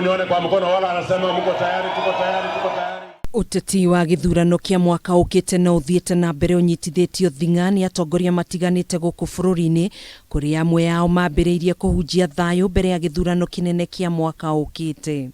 Nione kwa mkono wala anasema mko tayari, tuko tayari, tuko tayari. Uteti wa githurano kia mwaka ukite na uthiete na mbere unyitithitio thinga ni atongoria matiganite guku bururi-ini kuri amwe yao mambiriirie kuhunjia thayu mbere ya githurano kinene kia mwaka ukite.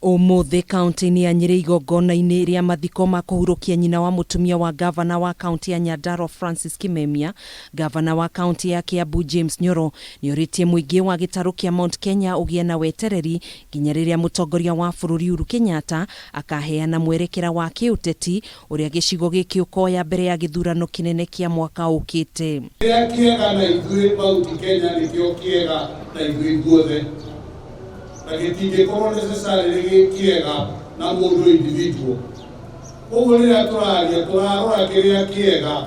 Umuthi kaunti-ini ya Nyeri igongona-ini ria mathiko ma kuhurukia nyina wa mutumia wa gavana wa kaunti ya Nyandarua Francis Kimemia, gavana wa kaunti ya Kiambu James Nyoro nioritie muingi wa gitaru kia Mt.Kenya ugie na wetereri nginya riria mutongoria wa bururi Uhuru Kenyatta akaheana mwerekera wa kiuteti uria gicigo giki ukoya mbere ya githurano kinene kia mwaka ukite. Kiega na ithuĩ Mt.Kenya nikio kiega na ithuĩ guothe na gitingĩkorwo necessarily kiega na mũndũ individual. Ũguo rĩrĩa tũraria tũrarora kĩrĩa kiega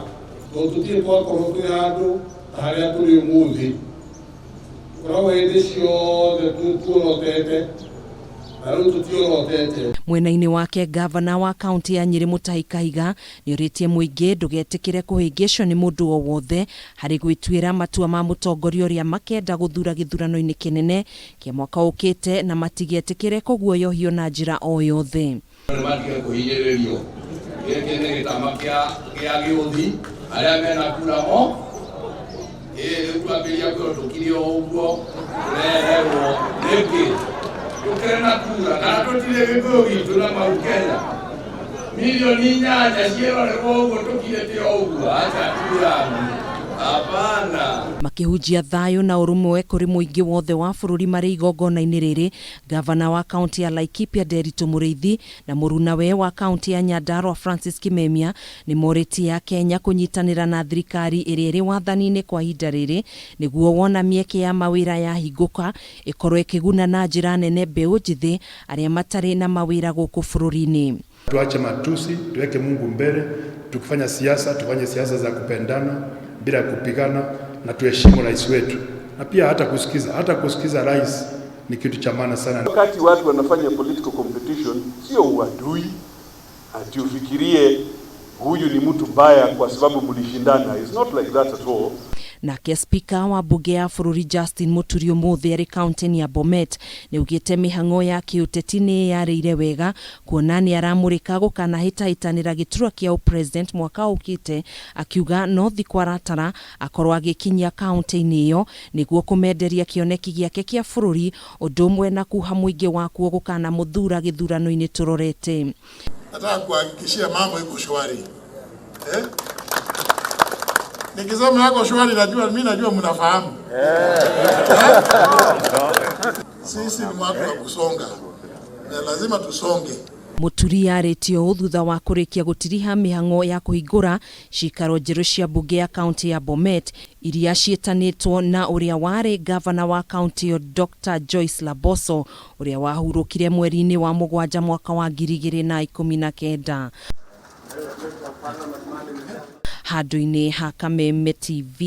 tũtirĩ twakorwo twĩ handũ harĩa tũrĩ ũmũthĩ. Tũkoragwo hĩndĩ ciothe tuorotete na rĩu tũtiorotete. Mwena-ini wake gavana wa kaunti ya Nyeri Mutahi Kahiga nioritie muingi ndugetikire kuhingicwo ni mundu o wothe hari gwituira matua ma mutongoria uria makenda guthura githurano-ini kinene kia mwaka ukite na matigetikire kuguoyohio na njira o yothe. Matige kuhinyĩrĩrio gĩkĩ nĩ gĩtama kĩa gĩũthi arĩa mena kura mo rĩu twambĩrĩria kwĩrũtũkirie o ũguo tũreherwo rĩngĩ tukena kura na tũtire gĩkũyũ gitũ na Mt. Kenya milioni 8 ciĩrorerwo ũguo tũkirĩte o ũguo acha kura Ngabana. Makihunjia thayu na urumwe kuri muingi wothe wa bururi mari igongona-ini riri, gavana wa kaunti ya Laikipia Nderitu Mũrĩithi na mũrunawe wa kaunti ya Nyandarua Francis Kimemia ni moritie Kenya kunyitanira na thirikari iria iri wathani-ini kwa ihinda riri niguo wona mieke ya mawira ya hinguka ikorwo ikiguna na njira nene mbeũ njithi aria matari na mawira guku bururi-ini. Tuache matusi, tuweke Mungu mbele, tukifanya siasa tufanye siasa za kupendana bila kupigana na tuheshimu rais wetu. Na pia hata kusikiza rais ni kitu cha maana sana. Wakati watu wanafanya political competition sio uadui, ati ufikirie huyu ni mtu mbaya kwa sababu mlishindana. It's not like that at all. Nake spika wa bunge ya bururi Justin Muturi umuthi ari kaunti ya Bomet ni ugite mihango ya kiuteti ni yarĩire wega kuona ni aramurika gukana hitahitanira giturwa kia president mwaka ukite, akiuga no thikwaratara akorwo agikinyia kaunti-ini iyo niguo kumenderia kioneki giake kia bururi udumwe na kuha muingi wakuo gukana muthura githurano-ini turorete. Nataka kuhakikishia mambo iko shwari. Nikisema yako shwari mimi najua mnafahamu. Sisi ni watu wa kusonga. Na lazima tusonge. Muturi yaretio thutha wa kurikia gutiriha mihango ya kuhingura cikaro njeru cia bunge ya kaunti ya Bomet iria cietanitwo na uria wari gavana wa kaunti yo Dr. Joyce Laboso uria wahurukire mweri-ini wa Mugwanja mwaka wa 2019. Handũ-inĩ ha Kameme TV.